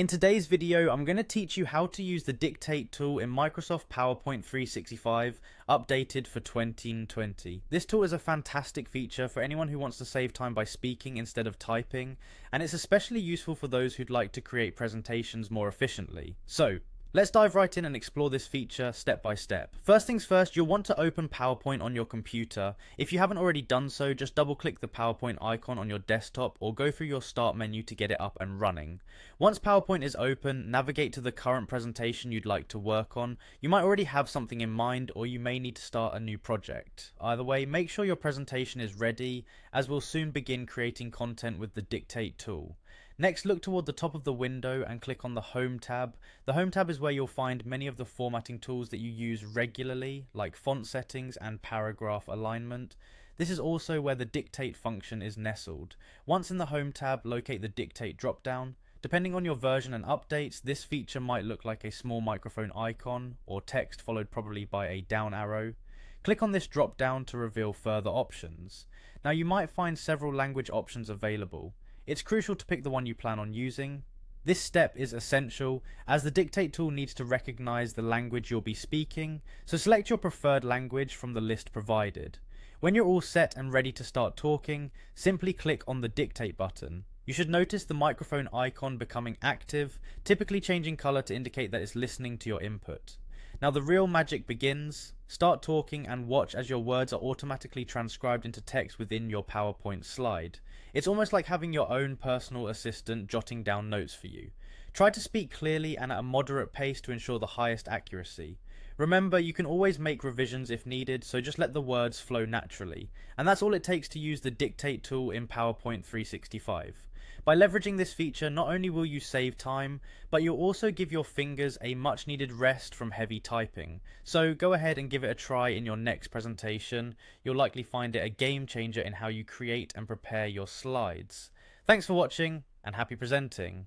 In today's video, I'm going to teach you how to use the dictate tool in Microsoft PowerPoint 365, updated for 2020. This tool is a fantastic feature for anyone who wants to save time by speaking instead of typing, and it's especially useful for those who'd like to create presentations more efficiently. So, let's dive right in and explore this feature step by step. First things first, you'll want to open PowerPoint on your computer. If you haven't already done so, just double click the PowerPoint icon on your desktop or go through your start menu to get it up and running. Once PowerPoint is open, navigate to the current presentation you'd like to work on. You might already have something in mind, or you may need to start a new project. Either way, make sure your presentation is ready, as we'll soon begin creating content with the dictate tool. Next, look toward the top of the window and click on the Home tab. The Home tab is where you'll find many of the formatting tools that you use regularly, like font settings and paragraph alignment. This is also where the dictate function is nestled. Once in the Home tab, locate the dictate dropdown. Depending on your version and updates, this feature might look like a small microphone icon, or text followed probably by a down arrow. Click on this drop down to reveal further options. Now you might find several language options available. It's crucial to pick the one you plan on using. This step is essential, as the dictate tool needs to recognize the language you'll be speaking, so select your preferred language from the list provided. When you're all set and ready to start talking, simply click on the dictate button. You should notice the microphone icon becoming active, typically changing color to indicate that it's listening to your input. Now the real magic begins. Start talking and watch as your words are automatically transcribed into text within your PowerPoint slide. It's almost like having your own personal assistant jotting down notes for you. Try to speak clearly and at a moderate pace to ensure the highest accuracy. Remember, you can always make revisions if needed, so just let the words flow naturally. And that's all it takes to use the dictate tool in PowerPoint 365. By leveraging this feature, not only will you save time, but you'll also give your fingers a much needed rest from heavy typing. So go ahead and give it a try in your next presentation. You'll likely find it a game changer in how you create and prepare your slides. Thanks for watching, and happy presenting.